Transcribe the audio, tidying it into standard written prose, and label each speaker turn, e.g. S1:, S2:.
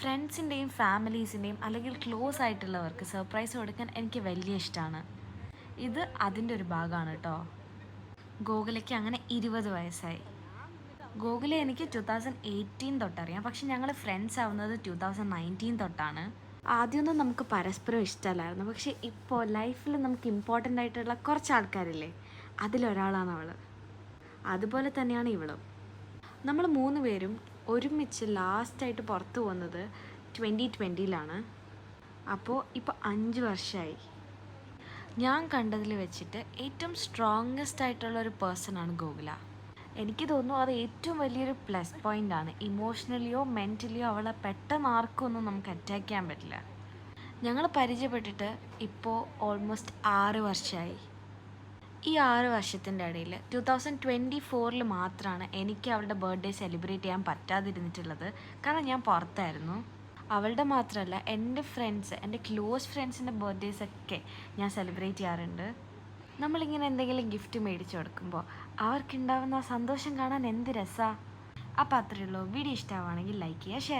S1: ഫ്രണ്ട്സിൻ്റെയും ഫാമിലീസിൻ്റെയും അല്ലെങ്കിൽ close ആയിട്ടുള്ളവർക്ക് surprise കൊടുക്കാൻ എനിക്ക് വലിയ ഇഷ്ടമാണ്. ഇത് അതിൻ്റെ ഒരു ഭാഗമാണ് കേട്ടോ. ഗോകുലയ്ക്ക് അങ്ങനെ 20 വയസ്സായി. ഗോകുലെ എനിക്ക് 2018 തൊട്ടറിയാം, പക്ഷെ ഞങ്ങൾ ഫ്രണ്ട്സ് ആവുന്നത് 2019 തൊട്ടാണ്. ആദ്യമൊന്നും നമുക്ക് പരസ്പരം ഇഷ്ടമല്ലായിരുന്നു, പക്ഷെ ഇപ്പോൾ ലൈഫിൽ നമുക്ക് ഇമ്പോർട്ടൻ്റ് ആയിട്ടുള്ള കുറച്ച് ആൾക്കാരില്ലേ, അതിലൊരാളാണ് അവൾ. അതുപോലെ തന്നെയാണ് ഇവളും. നമ്മൾ 3 പേരും ഒരുമിച്ച് ലാസ്റ്റായിട്ട് പുറത്തു പോകുന്നത് 2020 അപ്പോൾ ഇപ്പോൾ 5 വർഷമായി. ഞാൻ കണ്ടതിൽ വെച്ചിട്ട് ഏറ്റവും സ്ട്രോങ്ങസ്റ്റ് ആയിട്ടുള്ള ഒരു പേഴ്സണാണ് ഗോകുല. എനിക്ക് തോന്നുന്നു അത് ഏറ്റവും വലിയൊരു പ്ലസ് പോയിൻ്റാണ്. ഇമോഷണലിയോ മെൻ്റലിയോ അവളെ പെട്ടെന്ന് ആർക്കൊന്നും നമുക്ക് അറ്റാക്ക് ചെയ്യാൻ പറ്റില്ല. ഞങ്ങൾ പരിചയപ്പെട്ടിട്ട് ഇപ്പോൾ ഓൾമോസ്റ്റ് 6 വർഷമായി. ഈ 6 വർഷത്തിൻ്റെ ഇടയിൽ 2024 മാത്രമാണ് എനിക്ക് അവളുടെ ബർത്ത്ഡേ സെലിബ്രേറ്റ് ചെയ്യാൻ പറ്റാതിരുന്നിട്ടുള്ളത്. കാരണം ഞാൻ പുറത്തായിരുന്നു. അവളുടെ മാത്രമല്ല, എൻ്റെ ഫ്രണ്ട്സ്, എൻ്റെ ക്ലോസ് ഫ്രണ്ട്സിൻ്റെ ബർത്ത്ഡേസൊക്കെ ഞാൻ സെലിബ്രേറ്റ് ചെയ്യാറുണ്ട്. നമ്മളിങ്ങനെ എന്തെങ്കിലും ഗിഫ്റ്റ് മേടിച്ച് കൊടുക്കുമ്പോൾ അവർക്കുണ്ടാവുന്ന ആ സന്തോഷം കാണാൻ എന്ത് രസമാണ്. അപ്പോൾ അത്രയേ ഉള്ളൂ. വീഡിയോ ഇഷ്ടമാവുകയാണെങ്കിൽ ലൈക്ക് ചെയ്യുക, ഷെയർ